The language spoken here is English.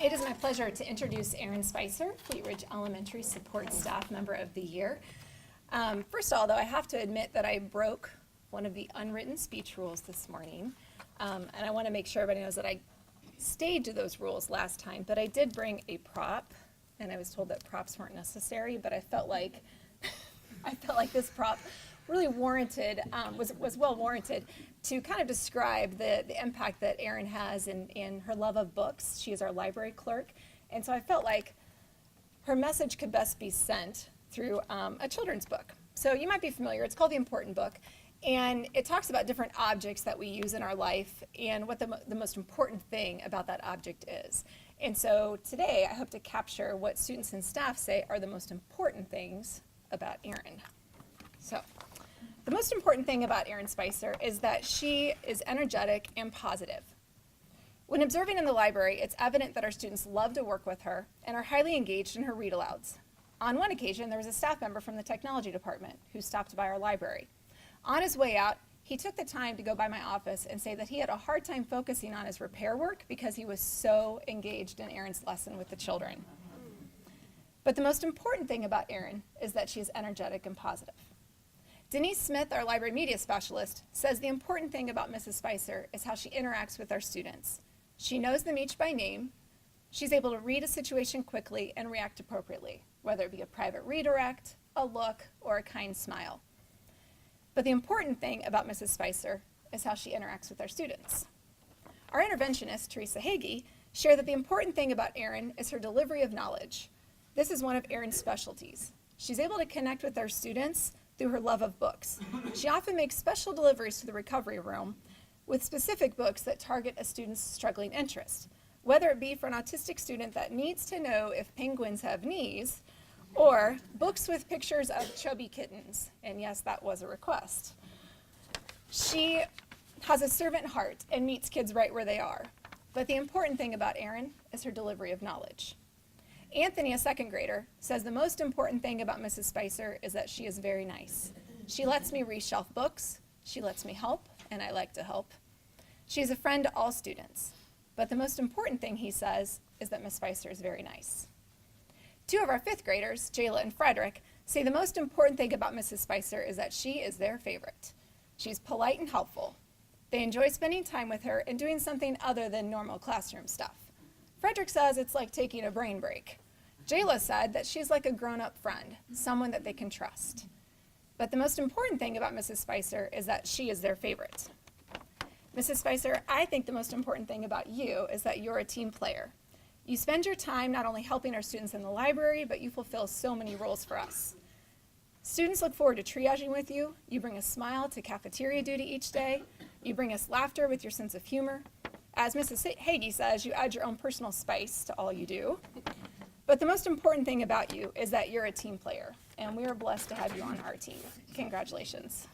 It is my pleasure to introduce Erin Spicer, Fleetridge Elementary Support Staff Member of the Year. First of all, though, I have to admit that I broke one of the unwritten speech rules this morning, and I want to make sure everybody knows that I stayed to those rules last time, but I did bring a prop, and I was told that props weren't necessary, but I felt like this prop really warranted, was well warranted to kind of describe the impact that Erin has in her love of books. She is our library clerk, and so I felt like her message could best be sent through a children's book. So you might be familiar, it's called The Important Book, and it talks about different objects that we use in our life and what the most important thing about that object is. And so today I hope to capture what students and staff say are the most important things about Erin. So, the most important thing about Erin Spicer is that she is energetic and positive. When observing in the library, it's evident that our students love to work with her and are highly engaged in her read-alouds. On one occasion, there was a staff member from the technology department who stopped by our library. On his way out, he took the time to go by my office and say that he had a hard time focusing on his repair work because he was so engaged in Erin's lesson with the children. But the most important thing about Erin is that she is energetic and positive. Denise Smith, our library media specialist, says the important thing about Mrs. Spicer is how she interacts with our students. She knows them each by name. She's able to read a situation quickly and react appropriately, whether it be a private redirect, a look, or a kind smile. But the important thing about Mrs. Spicer is how she interacts with our students. Our interventionist, Teresa Hagee, shared that the important thing about Erin is her delivery of knowledge. This is one of Erin's specialties. She's able to connect with our students through her love of books. She often makes special deliveries to the recovery room with specific books that target a student's struggling interest, whether it be for an autistic student that needs to know if penguins have knees, or books with pictures of chubby kittens. And yes, that was a request. She has a servant heart and meets kids right where they are. But the important thing about Erin is her delivery of knowledge. Anthony, a second grader, says the most important thing about Mrs. Spicer is that she is very nice. She lets me reshelf books, she lets me help, and I like to help. She is a friend to all students. But the most important thing, he says, is that Miss Spicer is very nice. Two of our fifth graders, Jayla and Frederick, say the most important thing about Mrs. Spicer is that she is their favorite. She's polite and helpful. They enjoy spending time with her and doing something other than normal classroom stuff. Frederick says it's like taking a brain break. Jayla said that she's like a grown-up friend, someone that they can trust. But the most important thing about Mrs. Spicer is that she is their favorite. Mrs. Spicer, I think the most important thing about you is that you're a team player. You spend your time not only helping our students in the library, but you fulfill so many roles for us. Students look forward to triaging with you. You bring a smile to cafeteria duty each day. You bring us laughter with your sense of humor. As Mrs. Hagee says, you add your own personal spice to all you do. But the most important thing about you is that you're a team player, and we are blessed to have you on our team. Congratulations.